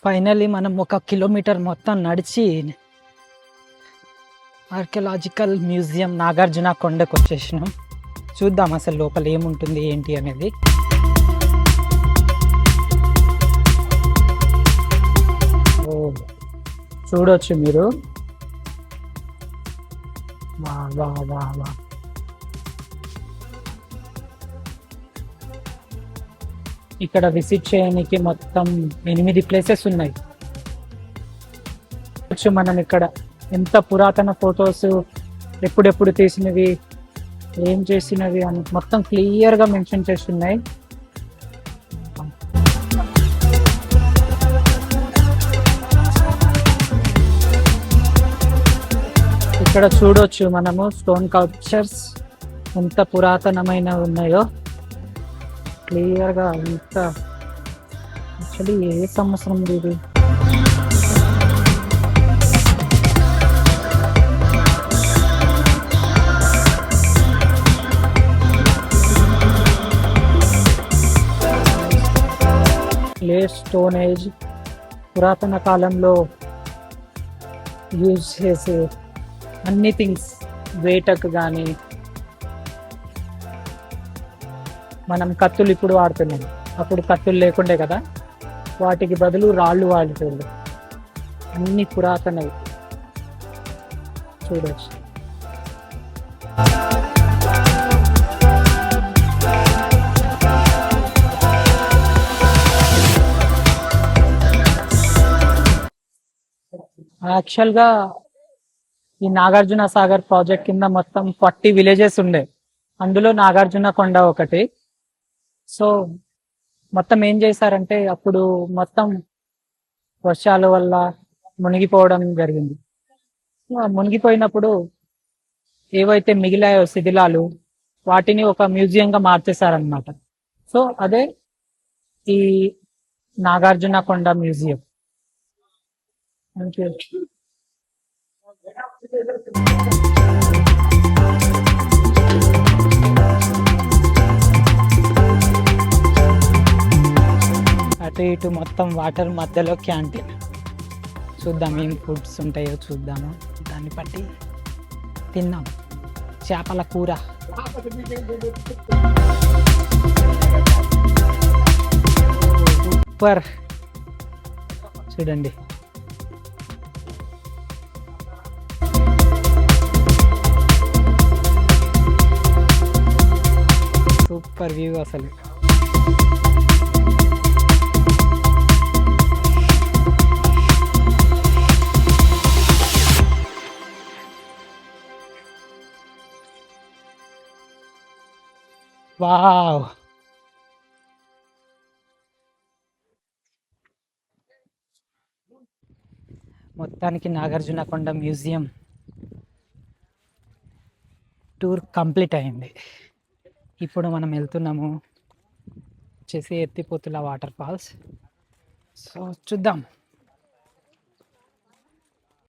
Finally మనం 1 kilometre మొత్తం నడిచి ఆర్కియలాజికల్ మ్యూజియం నాగార్జున కొండకు వచ్చేసినాం. చూద్దాం అసలు లోపల ఏముంటుంది ఏంటి అనేది. ఓ చూడొచ్చు మీరు. వా వా వా వా ఇక్కడ విజిట్ చేయడానికి మొత్తం 8 ప్లేసెస్ ఉన్నాయి. మనం ఇక్కడ ఎంత పురాతన ఫొటోస్ ఎప్పుడెప్పుడు తీసినవి, ఏం చేసినవి అని మొత్తం క్లియర్గా మెన్షన్ చేస్తున్నాయి. ఇక్కడ చూడొచ్చు మనము స్టోన్ కల్చర్స్ ఎంత పురాతనమైన ఉన్నాయో క్లియర్గా. అంత యాక్చువల్లీ ఏ సంవత్సరం ఇది? లేట్ స్టోన్ ఏజ్, పురాతన కాలంలో యూజ్ చేసే అన్ని థింగ్స్, వేటకు కానీ మనం కత్తులు ఇప్పుడు వాడుతున్నాం, అప్పుడు కత్తులు లేకుండే కదా, వాటికి బదులు రాళ్ళు వాడుతుంది. అన్ని పురాతనవి చూడవచ్చు. యాక్చువల్గా ఈ నాగార్జున సాగర్ ప్రాజెక్ట్ కింద మొత్తం 40 విలేజెస్ ఉండే, అందులో నాగార్జున కొండ ఒకటి. సో మొత్తం ఏం చేశారంటే అప్పుడు మొత్తం వర్షాల వల్ల మునిగిపోవడం జరిగింది. మునిగిపోయినప్పుడు ఏవైతే మిగిలాయో శిథిలాలు, వాటిని ఒక మ్యూజియంగా మార్చేశారనమాట. సో అదే ఈ నాగార్జున కొండ మ్యూజియం. Thank you. అటు ఇటు మొత్తం వాటర్ మధ్యలో క్యాంటీన్. చూద్దాం ఏం ఫుడ్స్ ఉంటాయో చూద్దాము, దాన్ని బట్టి తిందాం. చేపల కూర, సూపర్. చూడండి సూపర్ వ్యూ అసలు. వావ్, మొత్తానికి నాగార్జున కొండ మ్యూజియం టూర్ కంప్లీట్ అయింది. ఇప్పుడు మనం వెళ్తున్నాము వచ్చేసి ఎత్తిపోతుల వాటర్ ఫాల్స్. సో చూద్దాం.